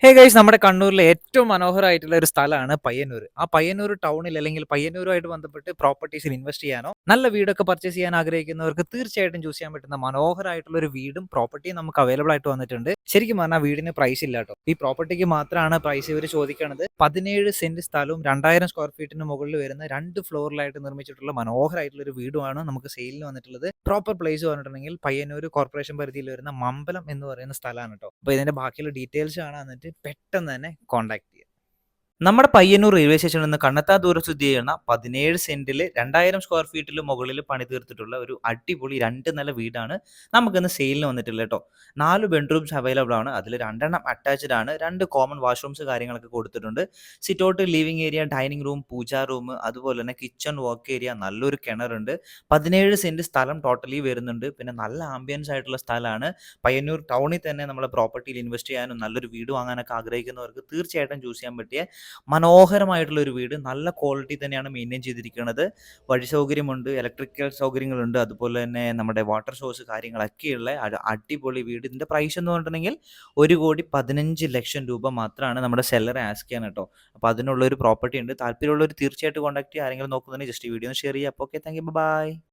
Hey guys, നമ്മുടെ കണ്ണൂരിലെ ഏറ്റവും മനോഹരമായിട്ടുള്ള ഒരു സ്ഥലമാണ് പയ്യന്നൂർ. ആ പയ്യന്നൂർ ടൗണിൽ അല്ലെങ്കിൽ പയ്യന്നൂരുമായിട്ട് ബന്ധപ്പെട്ട് പ്രോപ്പർട്ടീസിൽ ഇൻവെസ്റ്റ് ചെയ്യാനോ നല്ല വീടൊക്കെ പർച്ചേസ് ചെയ്യാൻ ആഗ്രഹിക്കുന്നവർക്ക് തീർച്ചയായിട്ടും ചൂസ് ചെയ്യാൻ പറ്റുന്ന മനോഹരമായിട്ടുള്ള ഒരു വീടും പ്രോപ്പർട്ടിയും നമുക്ക് അവൈലബിൾ ആയിട്ട് വന്നിട്ടുണ്ട്. ശരിക്കും പറഞ്ഞാൽ വീടിന് പ്രൈസ് ഇല്ല കേട്ടോ. ഈ പ്രോപ്പർട്ടിക്ക് മാത്രമാണ് പ്രൈസ് ഇവർ ചോദിക്കുന്നത്. 17 സെന്റ് സ്ഥലവും 2000 സ്ക്വയർ ഫീറ്റിന് മുകളിൽ വരുന്ന 2 ഫ്ലോറിലായിട്ട് നിർമ്മിച്ചിട്ടുള്ള മനോഹരമായിട്ടുള്ള ഒരു വീടുമാണ് നമുക്ക് സെയിലിന് വന്നിട്ടുള്ളത്. പ്രോപ്പർ പ്ലേസ് പറഞ്ഞിട്ടുണ്ടെങ്കിൽ പയ്യന്നൂർ കോർപ്പറേഷൻ പരിധിയിൽ വരുന്ന മമ്പലം എന്ന് പറയുന്ന സ്ഥലമാണ് കേട്ടോ. അപ്പോൾ ഇതിന്റെ ബാക്കിയുള്ള ഡീറ്റെയിൽസ് കാണാൻ പെട്ടെന്ന് തന്നെ കോൺടാക്ട് ചെയ്യുക. നമ്മുടെ പയ്യന്നൂർ റെയിൽവേ സ്റ്റേഷനിൽ നിന്ന് കണ്ണെത്താ ദൂരം സ്ഥിതി ചെയ്യുന്ന 17 സെന്റിൽ 2000 സ്ക്വയർ ഫീറ്റിൽ മുകളിൽ പണി തീർത്തിട്ടുള്ള ഒരു അടിപൊളി 2 നില വീടാണ് നമുക്കിന്ന് സെയിലിന് വന്നിട്ടുള്ളത് കേട്ടോ. 4 ബെഡ്റൂംസ് അവൈലബിൾ ആണ്. അതിൽ 2 അറ്റാച്ച്ഡ് ആണ്. 2 കോമൺ വാഷ്റൂംസ് കാര്യങ്ങളൊക്കെ കൊടുത്തിട്ടുണ്ട്. Sit out, living area, dining room, pooja room, അതുപോലെ തന്നെ കിച്ചൺ, വർക്ക് ഏരിയ, നല്ലൊരു കിണറുണ്ട്. 17 സെന്റ് സ്ഥലം ടോട്ടലി വരുന്നുണ്ട്. പിന്നെ നല്ല ആംബിയൻസ് ആയിട്ടുള്ള സ്ഥലമാണ്. പയ്യന്നൂർ ടൗണിൽ തന്നെ നമ്മളെ പ്രോപ്പർട്ടിയിൽ ഇൻവെസ്റ്റ് ചെയ്യാനും നല്ലൊരു വീട് വാങ്ങാനൊക്കെ ആഗ്രഹിക്കുന്നവർക്ക് തീർച്ചയായിട്ടും ചൂസ് ചെയ്യാൻ പറ്റിയ മനോഹരമായിട്ടുള്ള ഒരു വീട്. നല്ല ക്വാളിറ്റി തന്നെയാണ് മെയിൻറ്റെയിൻ ചെയ്തിരിക്കുന്നത്. വഴി സൗകര്യമുണ്ട്, ഇലക്ട്രിക്കൽ സൗകര്യങ്ങളുണ്ട്, അതുപോലെ തന്നെ നമ്മുടെ വാട്ടർ സോഴ്സ് കാര്യങ്ങളൊക്കെയുള്ള അടിപൊളി വീട്. ഇതിൻ്റെ പ്രൈസ് എന്ന് പറഞ്ഞിട്ടുണ്ടെങ്കിൽ 1,15,00,000 രൂപ മാത്രമാണ് നമ്മുടെ സെല്ലറെ ആസ്ക് ചെയ്യാൻ കേട്ടോ. അപ്പോൾ അതിനുള്ളൊരു പ്രോപ്പർട്ടി ഉണ്ട്. താല്പര്യമുള്ളവർ തീർച്ചയായിട്ടും കോൺടാക്ട് ചെയ്യുക. ആരെങ്കിലും നോക്കുന്നുണ്ടെങ്കിൽ ജസ്റ്റ് ഈ വീഡിയോ ഷെയർ ചെയ്യുക. അപ്പോൾ ഓക്കെ, താങ്ക് യു, ബൈ.